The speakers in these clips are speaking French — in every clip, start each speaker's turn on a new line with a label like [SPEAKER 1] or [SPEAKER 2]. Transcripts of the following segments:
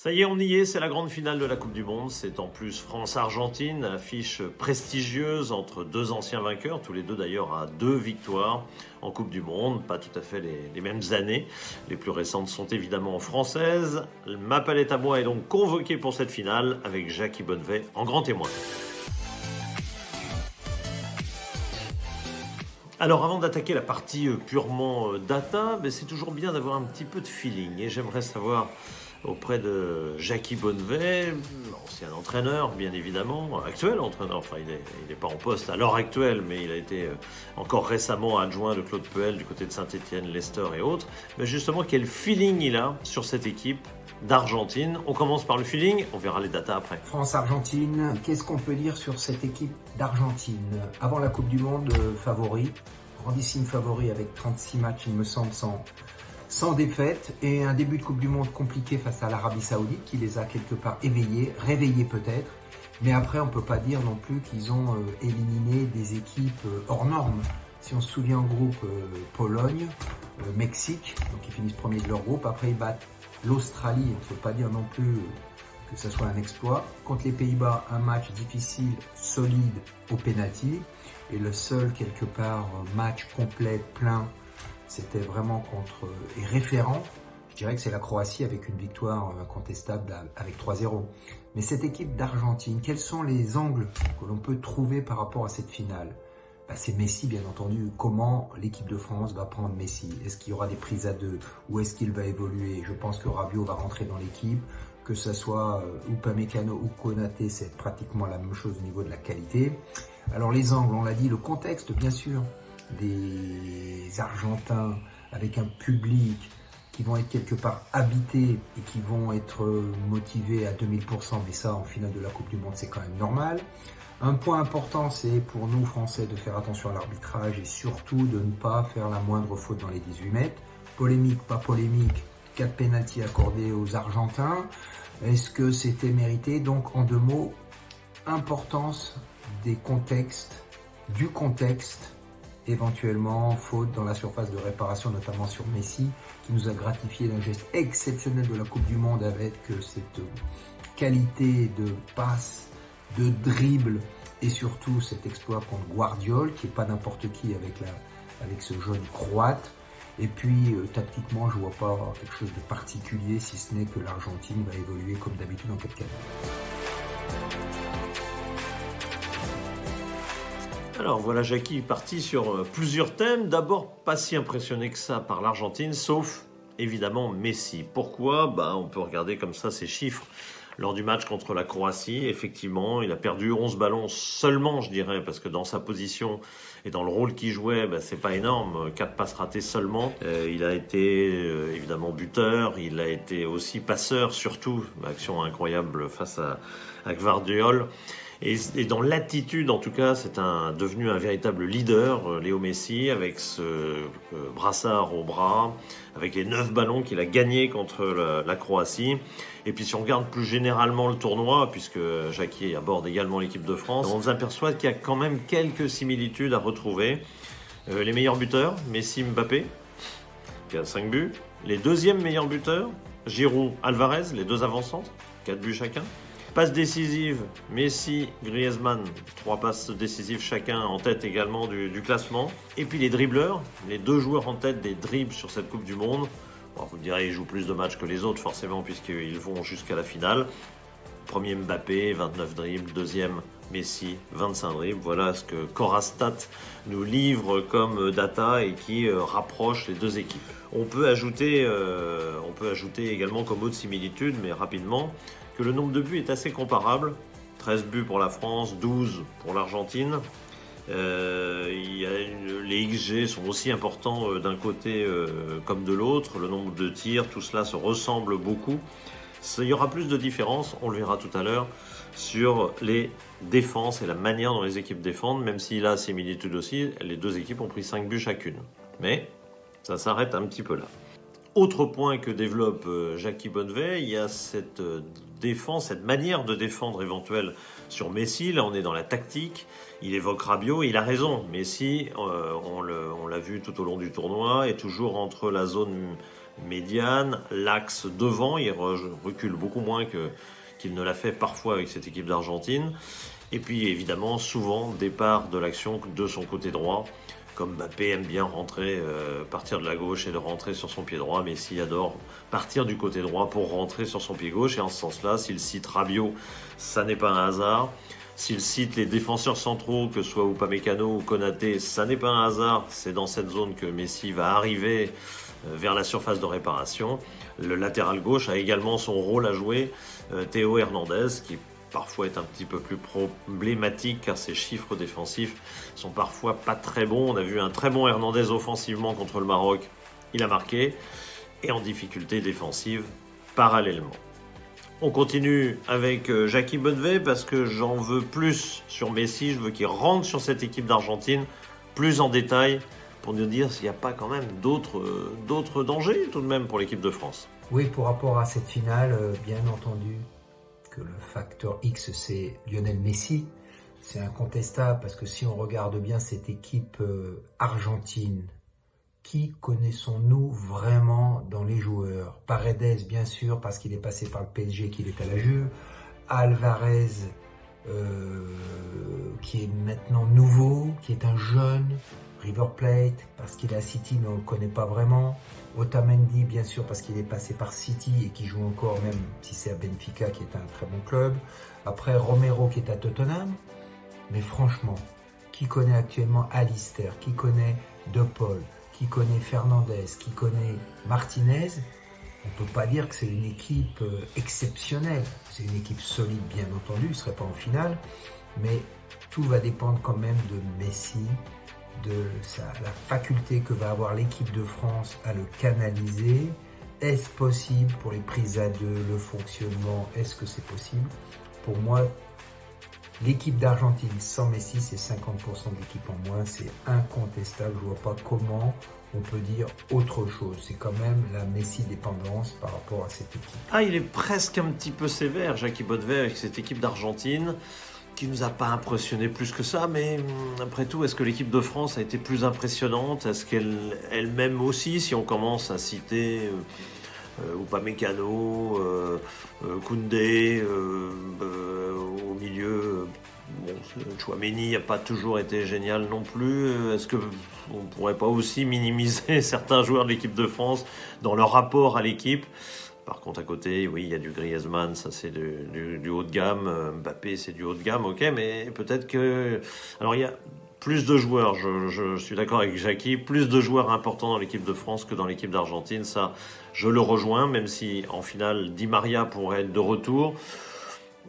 [SPEAKER 1] Ça y est, on y est, c'est la grande finale de la Coupe du Monde. C'est en plus France-Argentine, affiche prestigieuse entre deux anciens vainqueurs, tous les deux d'ailleurs à 2 victoires en Coupe du Monde, pas tout à fait les mêmes années. Les plus récentes sont évidemment françaises. Ma palette à moi est donc convoquée pour cette finale avec Jackie Bonnevet en grand témoin. Alors avant d'attaquer la partie purement data, c'est toujours bien d'avoir un petit peu de feeling et j'aimerais savoir auprès de Jackie Bonnevet, ancien entraîneur bien évidemment, actuel entraîneur, enfin il est pas en poste à l'heure actuelle, mais il a été encore récemment adjoint de Claude Puel du côté de Saint-Étienne, Leicester et autres. Mais justement, quel feeling il a sur cette équipe d'Argentine? On commence par le feeling, on verra les datas après.
[SPEAKER 2] France-Argentine, qu'est-ce qu'on peut dire sur cette équipe d'Argentine? Avant la Coupe du Monde, favori, grandissime favori avec 36 matchs, il me semble, sans défaite, et un début de Coupe du Monde compliqué face à l'Arabie Saoudite qui les a quelque part réveillés peut-être, mais après on ne peut pas dire non plus qu'ils ont éliminé des équipes hors normes. Si on se souvient en groupe, Pologne, Mexique, donc ils finissent premiers de leur groupe, après ils battent l'Australie, on ne peut pas dire non plus que ce soit un exploit. Contre les Pays-Bas, un match difficile, solide au pénalty, et le seul quelque part match complet, plein, c'était vraiment contre et référent. Je dirais que c'est la Croatie avec une victoire incontestable avec 3-0. Mais cette équipe d'Argentine, quels sont les angles que l'on peut trouver par rapport à cette finale? C'est Messi, bien entendu. Comment l'équipe de France va prendre Messi? Est-ce qu'il y aura des prises à deux? Où est-ce qu'il va évoluer? Je pense que Rabiot va rentrer dans l'équipe. Que ce soit Upamecano ou Konaté, c'est pratiquement la même chose au niveau de la qualité. Alors les angles, on l'a dit, le contexte, bien sûr, des Argentins avec un public qui vont être quelque part habités et qui vont être motivés à 2000%, mais ça, en finale de la Coupe du Monde, c'est quand même normal. Un point important, c'est pour nous, Français, de faire attention à l'arbitrage et surtout de ne pas faire la moindre faute dans les 18 mètres. Polémique, pas polémique, 4 pénaltys accordés aux Argentins. Est-ce que c'était mérité? Donc, en 2 mots, importance des contextes, du contexte, éventuellement faute dans la surface de réparation, notamment sur Messi, qui nous a gratifié d'un geste exceptionnel de la Coupe du Monde avec cette qualité de passe, de dribble et surtout cet exploit contre Guardiola, qui n'est pas n'importe qui avec ce jeune croate. Et puis tactiquement, je ne vois pas quelque chose de particulier, si ce n'est que l'Argentine va évoluer comme d'habitude en 4-4.
[SPEAKER 1] Alors voilà Jackie parti sur plusieurs thèmes. D'abord, pas si impressionné que ça par l'Argentine, sauf évidemment Messi. Pourquoi? On peut regarder comme ça ces chiffres. Lors du match contre la Croatie, effectivement, il a perdu 11 ballons seulement, je dirais, parce que dans sa position et dans le rôle qu'il jouait, c'est pas énorme, 4 passes ratées seulement. Il a été évidemment buteur, il a été aussi passeur, surtout, action incroyable face à Guardiola. Et dans l'attitude, en tout cas, c'est devenu un véritable leader, Léo Messi, avec ce brassard au bras, avec les 9 ballons qu'il a gagnés contre la Croatie. Et puis si on regarde plus généralement le tournoi, puisque Jackie aborde également l'équipe de France, on s'aperçoit qu'il y a quand même quelques similitudes à retrouver. Les meilleurs buteurs, Messi, Mbappé, qui a 5 buts. Les deuxièmes meilleurs buteurs, Giroud, Alvarez, les 2 avant-centres, 4 buts chacun. Passes décisives, Messi, Griezmann, 3 passes décisives chacun en tête également du classement. Et puis les dribbleurs, les 2 joueurs en tête des dribbles sur cette Coupe du Monde. Bon, vous me direz, ils jouent plus de matchs que les autres forcément puisqu'ils vont jusqu'à la finale. Premier Mbappé, 29 dribbles. Deuxième Messi, 25 dribbles. Voilà ce que Corastat nous livre comme data et qui rapproche les 2 équipes. On peut ajouter également comme autre similitude, mais rapidement, que le nombre de buts est assez comparable. 13 buts pour la France, 12 pour l'Argentine. Les XG sont aussi importants d'un côté comme de l'autre. Le nombre de tirs, tout cela se ressemble beaucoup. Il y aura plus de différences, on le verra tout à l'heure, sur les défenses et la manière dont les équipes défendent, même s'il a similitude aussi, les 2 équipes ont pris 5 buts chacune. Mais ça s'arrête un petit peu là. Autre point que développe Jackie Bonnevet, il y a cette défense, cette manière de défendre éventuelle sur Messi. Là, on est dans la tactique. Il évoque Rabiot, il a raison. Messi, on l'a vu tout au long du tournoi, est toujours entre la zone médiane, l'axe devant, il recule beaucoup moins qu'il ne l'a fait parfois avec cette équipe d'Argentine. Et puis évidemment, souvent, départ de l'action de son côté droit, comme Mbappé aime bien rentrer, partir de la gauche et de rentrer sur son pied droit. Messi adore partir du côté droit pour rentrer sur son pied gauche. Et en ce sens-là, s'il cite Rabiot, ça n'est pas un hasard. S'il cite les défenseurs centraux, que ce soit Upamecano ou Konaté, ça n'est pas un hasard. C'est dans cette zone que Messi va arriver vers la surface de réparation. Le latéral gauche a également son rôle à jouer. Théo Hernandez, qui parfois est un petit peu plus problématique car ses chiffres défensifs sont parfois pas très bons. On a vu un très bon Hernandez offensivement contre le Maroc, il a marqué, et en difficulté défensive parallèlement. On continue avec Jackie Bonnevet parce que j'en veux plus sur Messi, je veux qu'il rentre sur cette équipe d'Argentine plus en détail pour nous dire s'il n'y a pas quand même d'autres dangers tout de même pour l'équipe de France.
[SPEAKER 2] Oui, pour rapport à cette finale, bien entendu que le facteur X, c'est Lionel Messi. C'est incontestable parce que si on regarde bien cette équipe argentine, qui connaissons-nous vraiment dans les joueurs? Paredes, bien sûr, parce qu'il est passé par le PSG, qu'il est à la Juve. Alvarez, qui est maintenant nouveau, qui est un jeune. River Plate, parce qu'il est à City, mais on ne le connaît pas vraiment. Otamendi, bien sûr, parce qu'il est passé par City et qui joue encore, même si c'est à Benfica, qui est un très bon club. Après, Romero, qui est à Tottenham. Mais franchement, qui connaît actuellement Alistair, qui connaît De Paul, qui connaît Fernandez, qui connaît Martinez, on ne peut pas dire que c'est une équipe exceptionnelle. C'est une équipe solide, bien entendu, il ne serait pas en finale. Mais tout va dépendre quand même de Messi, de la faculté que va avoir l'équipe de France à le canaliser. Est-ce possible pour les prises à deux, le fonctionnement, est-ce que c'est possible? Pour moi, l'équipe d'Argentine sans Messi, c'est 50% de l'équipe en moins, c'est incontestable. Je ne vois pas comment on peut dire autre chose. C'est quand même la Messi-dépendance par rapport à cette équipe.
[SPEAKER 1] Ah, il est presque un petit peu sévère, Jackie Bonnevet, avec cette équipe d'Argentine, qui nous a pas impressionné plus que ça, mais après tout, est-ce que l'équipe de France a été plus impressionnante? Est-ce qu'elle-même aussi, si on commence à citer Upamecano, Koundé, au milieu, Tchouaméni n'a pas toujours été génial non plus. Est-ce qu'on ne pourrait pas aussi minimiser certains joueurs de l'équipe de France dans leur rapport à l'équipe? Par contre, à côté, oui, il y a du Griezmann, ça c'est du haut de gamme. Mbappé, c'est du haut de gamme, ok, mais peut-être que... Alors, il y a plus de joueurs, je suis d'accord avec Jackie, plus de joueurs importants dans l'équipe de France que dans l'équipe d'Argentine. Ça, je le rejoins, même si en finale, Di Maria pourrait être de retour.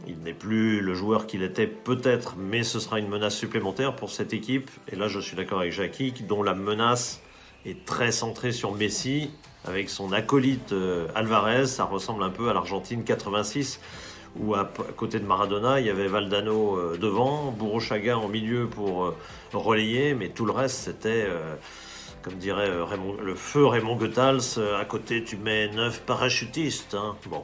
[SPEAKER 1] Il n'est plus le joueur qu'il était peut-être, mais ce sera une menace supplémentaire pour cette équipe. Et là, je suis d'accord avec Jackie, dont la menace est très centrée sur Messi. Avec son acolyte Alvarez, ça ressemble un peu à l'Argentine 86, où à côté de Maradona, il y avait Valdano devant, Burruchaga en milieu pour relayer, mais tout le reste, c'était, comme dirait le feu Raymond Goethals, à côté, tu mets 9 parachutistes. Hein. Bon,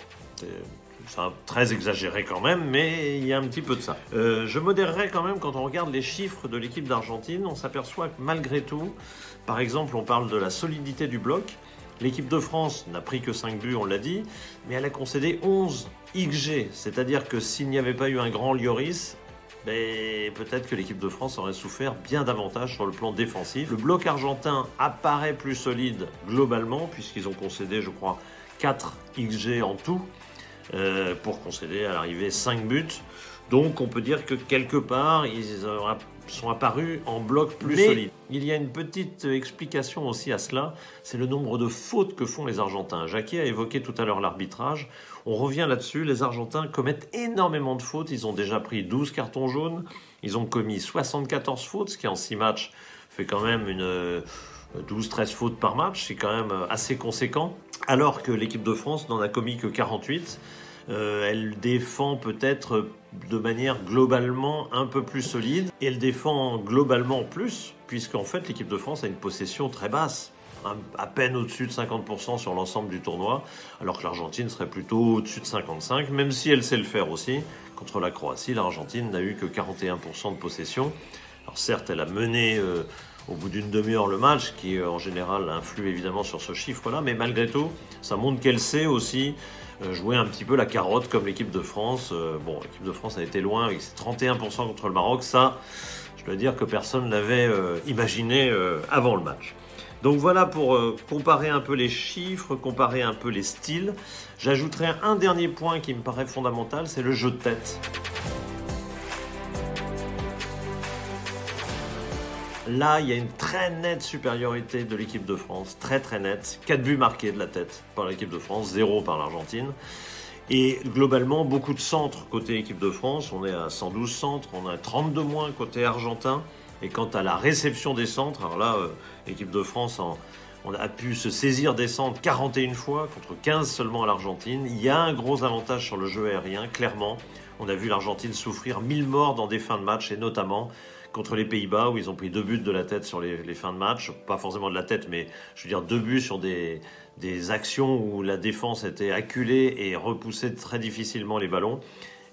[SPEAKER 1] c'est très exagéré quand même, mais il y a un petit peu de ça. Je modérerai quand même quand on regarde les chiffres de l'équipe d'Argentine, on s'aperçoit que malgré tout, par exemple, on parle de la solidité du bloc. L'équipe de France n'a pris que 5 buts, on l'a dit, mais elle a concédé 11 XG. C'est-à-dire que s'il n'y avait pas eu un grand Lloris, peut-être que l'équipe de France aurait souffert bien davantage sur le plan défensif. Le bloc argentin apparaît plus solide globalement, puisqu'ils ont concédé, je crois, 4 XG en tout, pour concéder à l'arrivée 5 buts. Donc on peut dire que quelque part, ils sont apparus en bloc plus solide. Il y a une petite explication aussi à cela, c'est le nombre de fautes que font les Argentins. Jackie a évoqué tout à l'heure l'arbitrage. On revient là-dessus, les Argentins commettent énormément de fautes. Ils ont déjà pris 12 cartons jaunes, ils ont commis 74 fautes, ce qui en 6 matchs fait quand même une 12-13 fautes par match, c'est quand même assez conséquent. Alors que l'équipe de France n'en a commis que 48. Elle défend peut-être de manière globalement un peu plus solide. Et elle défend globalement plus, puisqu'en fait l'équipe de France a une possession très basse, à peine au-dessus de 50% sur l'ensemble du tournoi, alors que l'Argentine serait plutôt au-dessus de 55%, même si elle sait le faire aussi. Contre la Croatie, l'Argentine n'a eu que 41% de possession. Alors certes, elle a mené au bout d'une demi-heure le match, qui en général influe évidemment sur ce chiffre-là, mais malgré tout, ça montre qu'elle sait aussi jouer un petit peu la carotte comme l'équipe de France. L'équipe de France a été loin avec ses 31% contre le Maroc, ça, je dois dire que personne ne l'avait imaginé avant le match. Donc voilà pour comparer un peu les chiffres, comparer un peu les styles. J'ajouterai un dernier point qui me paraît fondamental, c'est le jeu de tête. Là, il y a une très nette supériorité de l'équipe de France, très très nette. 4 buts marqués de la tête par l'équipe de France, 0 par l'Argentine. Et globalement, beaucoup de centres côté équipe de France. On est à 112 centres, on a 32 moins côté argentin. Et quant à la réception des centres, alors là, l'équipe de France on a pu se saisir des centres 41 fois contre 15 seulement à l'Argentine. Il y a un gros avantage sur le jeu aérien, clairement. On a vu l'Argentine souffrir 1000 morts dans des fins de match, et notamment contre les Pays-Bas, où ils ont pris 2 buts de la tête sur les fins de match. Pas forcément de la tête, mais je veux dire 2 buts sur des actions où la défense était acculée et repoussait très difficilement les ballons.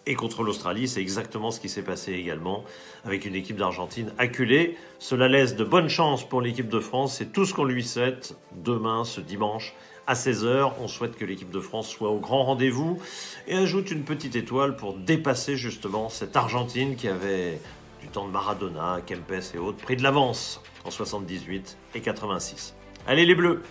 [SPEAKER 1] Et contre l'Australie, c'est exactement ce qui s'est passé également, avec une équipe d'Argentine acculée. Cela laisse de bonnes chances pour l'équipe de France. C'est tout ce qu'on lui souhaite demain, ce dimanche, à 16h. On souhaite que l'équipe de France soit au grand rendez-vous et ajoute une petite étoile pour dépasser justement cette Argentine qui avait, du temps de Maradona, Kempes et autres, pris de l'avance en 78 et 86. Allez les Bleus!